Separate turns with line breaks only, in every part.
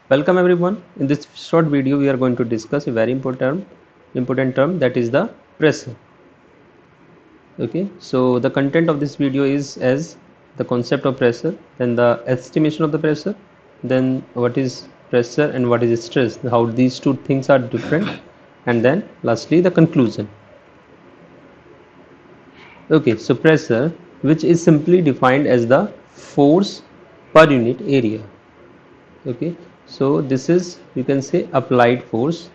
Welcome everyone. In this short video, we are going to discuss a very important term that is the pressure. Okay, so the content of this video is as the concept of pressure, then the estimation of the pressure, then what is pressure and what is stress, how these two things are different, and then lastly the conclusion. Okay, so pressure, which is simply defined as the force per unit area. Okay, so this is, you can say, applied force.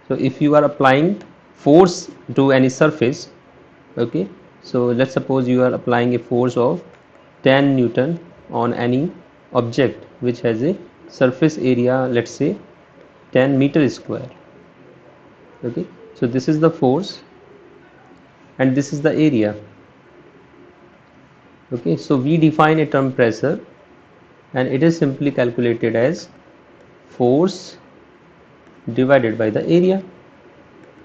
So if you are applying force to any surface, okay, so let's suppose you are applying a force of 10 Newton on any object which has a surface area, let's say 10 meter square. Okay, so this is the force and this is the area. Okay, so we define a term pressure and it is simply calculated as force divided by the area.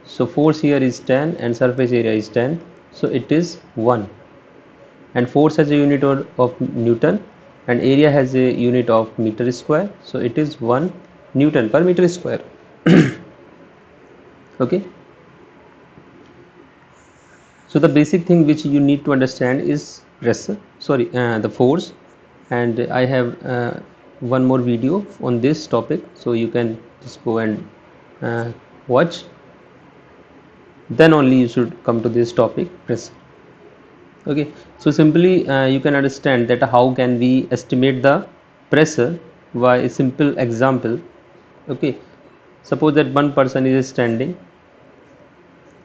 So force here is 10 and surface area is 10, so it is 1, and force has a unit of Newton and area has a unit of meter square, so it is 1 Newton per meter square. Okay, so the basic thing which you need to understand is pressure, the force, and I have one more video on this topic, so you can just go and uh, watch, then only you should come to this topic, pressure. Okay, so simply you can understand that how can we estimate the pressure by a simple example. Okay, suppose that one person is standing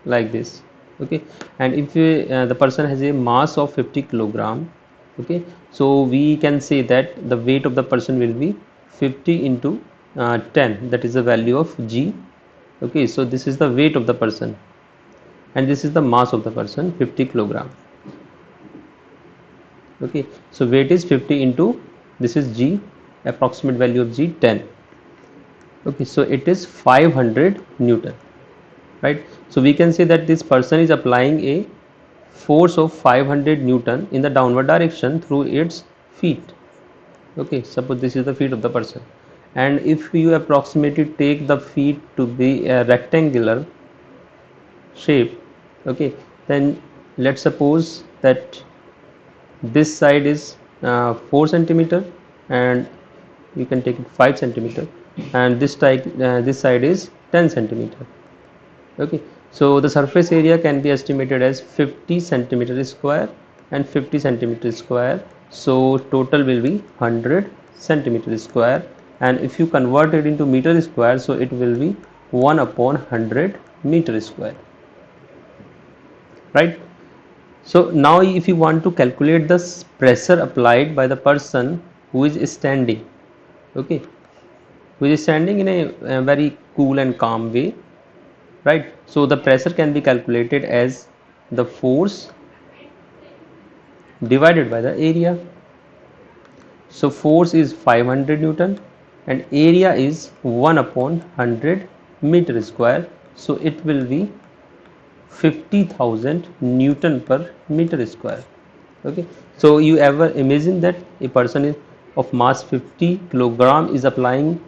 like this. Okay, and if the person has a mass of 50 kilogram, okay, so we can say that the weight of the person will be 50 into 10, that is the value of g. Okay, so this is the weight of the person and this is the mass of the person, 50 kilogram. Okay, so weight is 50 into, this is g, approximate value of g 10. Okay, so it is 500 Newton, right? So we can say that this person is applying a force of 500 Newton in the downward direction through its feet. Okay, suppose this is the feet of the person, and if you approximately take the feet to be a rectangular shape, okay, then let's suppose that this side is 4 centimeter and you can take it 5 centimeter, and this side is 10 centimeter. Okay, so the surface area can be estimated as 50 centimeter square and 50 centimeter square, so total will be 100 centimeter square, and if you convert it into meter square, so it will be 1 upon 100 meter square, right? So now if you want to calculate the pressure applied by the person who is standing, okay, who is standing in a very cool and calm way, right? So the pressure can be calculated as the force divided by the area. So force is 500 Newton and area is 1 upon 100 meter square, so it will be 50,000 Newton per meter square. Okay, so you ever imagine that a person is of mass 50 kilogram is applying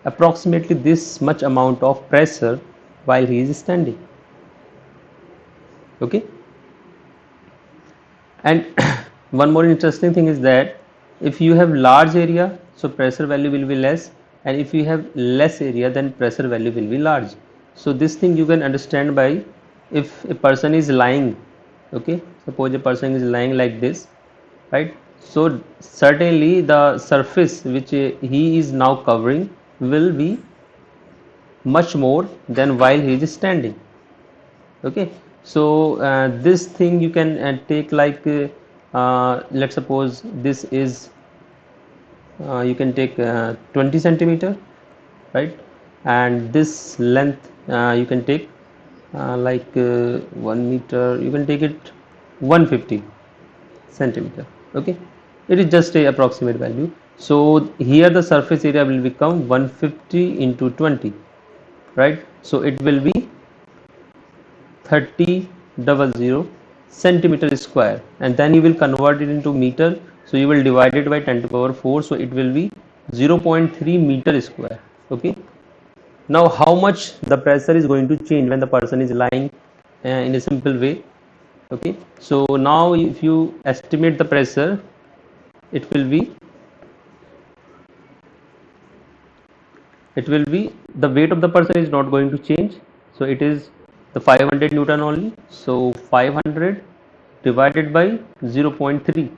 approximately this much amount of pressure while he is standing. Okay, and one more interesting thing is that if you have large area, so pressure value will be less, and if you have less area, then pressure value will be large. So this thing you can understand by, if a person is lying, okay, suppose a person is lying like this, right? So certainly the surface which he is now covering will be much more than while he is standing. Okay, so this thing you can take like let's suppose this is you can take 20 centimeter, right? And this length you can take like 1 meter, you can take it 150 centimeter. Okay, it is just a approximate value. So here the surface area will become 150 into 20, right? So it will be 30,000 centimeter square, and then you will convert it into meter, so you will divide it by 10 to the power 4, so it will be 0.3 meter square. Okay, now how much the pressure is going to change when the person is lying in a simple way. Okay, so now if you estimate the pressure, it will be the weight of the person is not going to change, so it is the 500 newton only, so 500 divided by 0.3.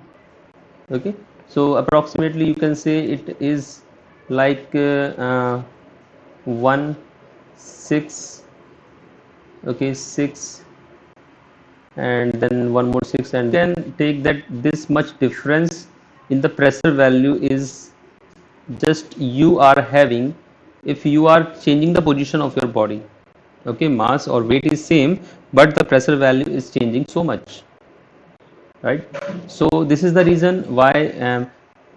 Okay, so approximately you can say it is like 1 6, okay, 6, and then one more 6, and then take that this much difference in the pressure value is just you are having if you are changing the position of your body. Okay, mass or weight is same, but the pressure value is changing so much, right? So this is the reason why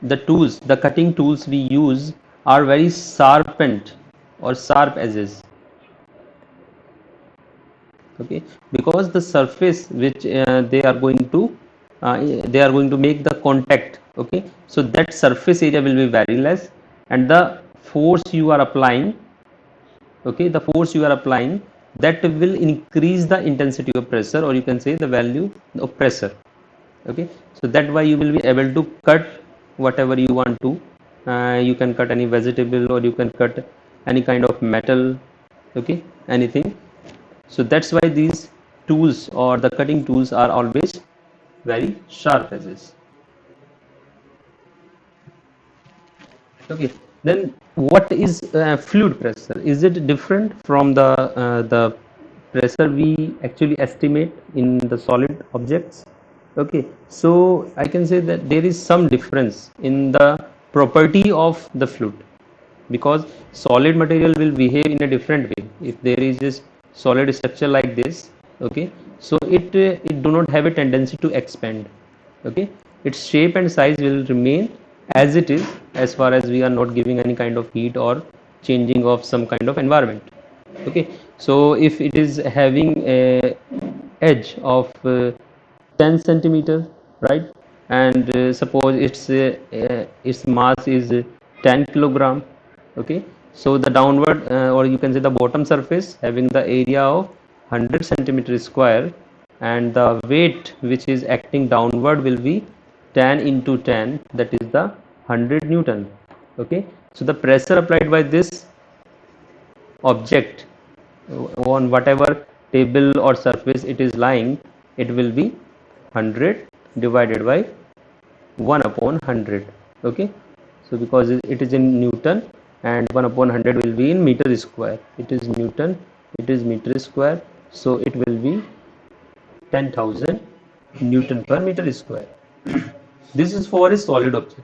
the cutting tools we use are very sharpened or sharp edges. Okay, because the surface which they are going to make the contact. Okay, so that surface area will be very less, and the force you are applying, okay, the force you are applying, that will increase the intensity of pressure, or you can say the value of pressure. Okay, so that why you will be able to cut whatever you want to. You can cut any vegetable, or you can cut any kind of metal. Okay, anything. So that's why these tools or the cutting tools are always very sharp edges. Okay, then what is fluid pressure? Is it different from the pressure we actually estimate in the solid objects? Okay, so I can say that there is some difference in the property of the fluid, because solid material will behave in a different way. If there is this solid structure like this, okay, so it do not have a tendency to expand. Okay, its shape and size will remain as it is, as far as we are not giving any kind of heat or changing of some kind of environment. Okay, so if it is having a edge of 10 centimeter, right, and suppose its mass is 10 kilogram. Okay, so the downward or you can say the bottom surface having the area of 100 centimeter square, and the weight which is acting downward will be 10 into 10, that is the 100 newton. Okay, so the pressure applied by this object on whatever table or surface it is lying, it will be 100 divided by 1 upon 100. Okay, so because it is in newton, and 1 upon 100 will be in meter square. It is newton, it is meter square, so it will be 10,000 newton per meter square. This is for a solid object.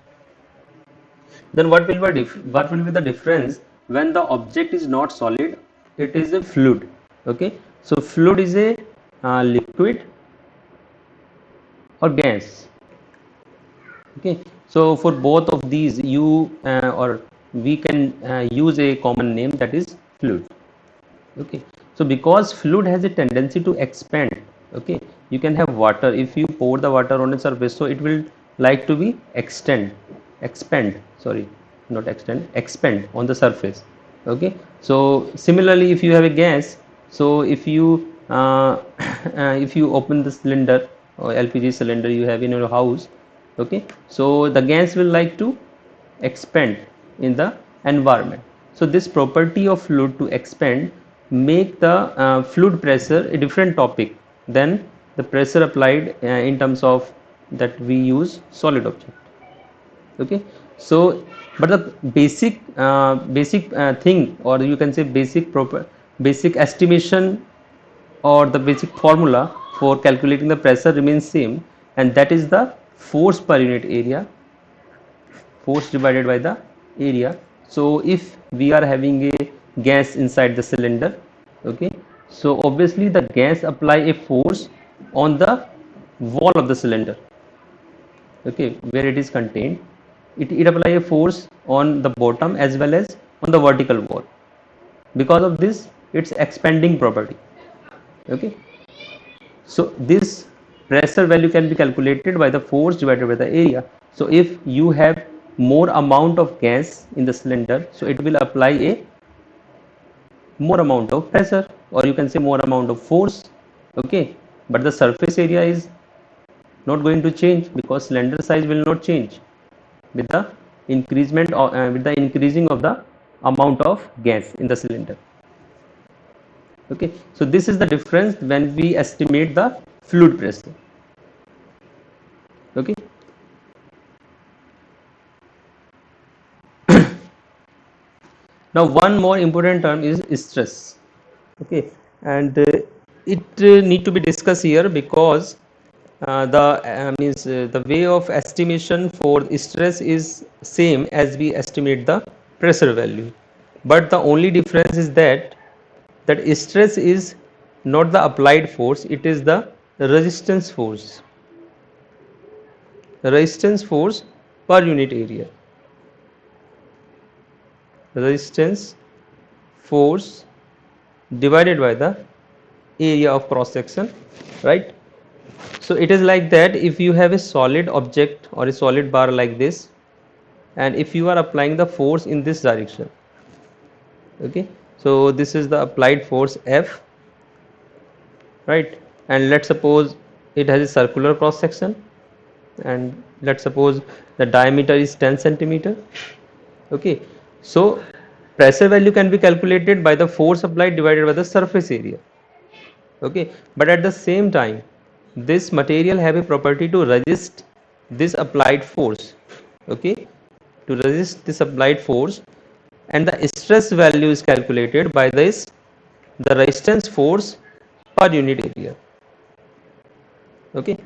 Then what will be the difference when the object is not solid, it is a fluid. Okay, so fluid is a liquid or gas. Okay, so for both of these you or we can use a common name, that is fluid. Okay, so because fluid has a tendency to expand. Okay, you can have water, if you pour the water on a surface, so it will like to be expand, sorry, not extend, expand on the surface. Okay, so similarly if you have a gas, so if you if you open the cylinder or LPG cylinder you have in your house, okay, so the gas will like to expand in the environment. So this property of fluid to expand make the fluid pressure a different topic than the pressure applied in terms of that we use solid object. Okay, so but the basic thing, or you can say basic estimation, or the basic formula for calculating the pressure remains same, and that is the force per unit area, force divided by the area. So if we are having a gas inside the cylinder, okay, so obviously the gas apply a force on the wall of the cylinder, okay, where it is contained. It apply a force on the bottom as well as on the vertical wall. Because of this, its expanding property. Okay, so this pressure value can be calculated by the force divided by the area. So if you have more amount of gas in the cylinder, so it will apply a more amount of pressure, or you can say more amount of force. Okay, but the surface area is not going to change because cylinder size will not change with the increasement or with the increasing of the amount of gas in the cylinder. Okay, so this is the difference when we estimate the fluid pressure. Okay, now one more important term is stress. Okay, and it need to be discussed here because the way of estimation for stress is same as we estimate the pressure value, but the only difference is that stress is not the applied force, it is the resistance force, per unit area, resistance force divided by the area of cross section, right? So it is like that, if you have a solid object or a solid bar like this, and if you are applying the force in this direction, okay, so this is the applied force F, right? And let's suppose it has a circular cross section, and let's suppose the diameter is 10 centimeter. Okay, so pressure value can be calculated by the force applied divided by the surface area. Okay, but at the same time this material have a property to resist this applied force. Okay, to resist this applied force, and the stress value is calculated by this, the resistance force per unit area. Okay,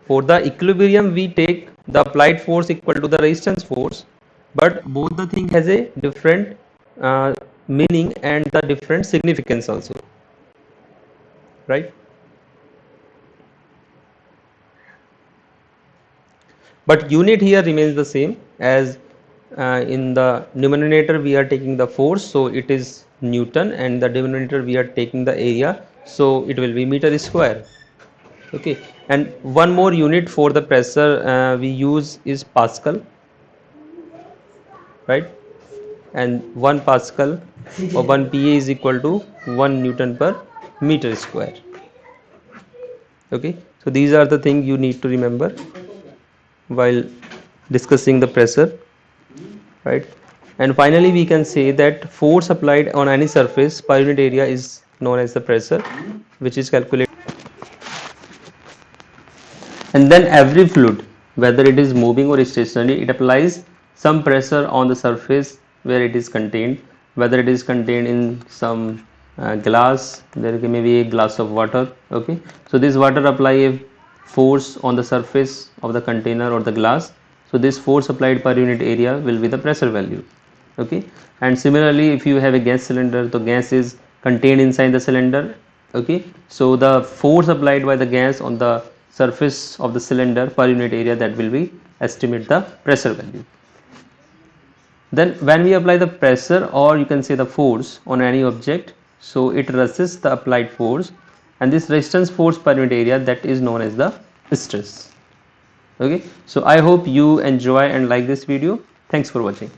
for the equilibrium we take the applied force equal to the resistance force, but both the thing has a different meaning and the different significance also, right? But unit here remains the same, as in the numerator we are taking the force, so it is Newton, and the denominator we are taking the area, so it will be meter square. Okay, and one more unit for the pressure we use is Pascal, right? And 1 Pascal or 1 Pa is equal to 1 Newton per meter square. Okay, so these are the things you need to remember while discussing the pressure, right? And finally we can say that force applied on any surface per unit area is known as the pressure, which is calculated. And then every fluid, whether it is moving or stationary, it applies some pressure on the surface where it is contained, whether it is contained in some glass, there may be a glass of water. Okay, so this water apply a force on the surface of the container or the glass, so this force applied per unit area will be the pressure value. Okay, and similarly if you have a gas cylinder, the gas is contained inside the cylinder. Okay, so the force applied by the gas on the surface of the cylinder per unit area, that will be estimate the pressure value. Then when we apply the pressure, or you can say the force, on any object, so it resists the applied force, and this resistance force per unit area, that is known as the stress. Okay, so I hope you enjoy and like this video. Thanks for watching.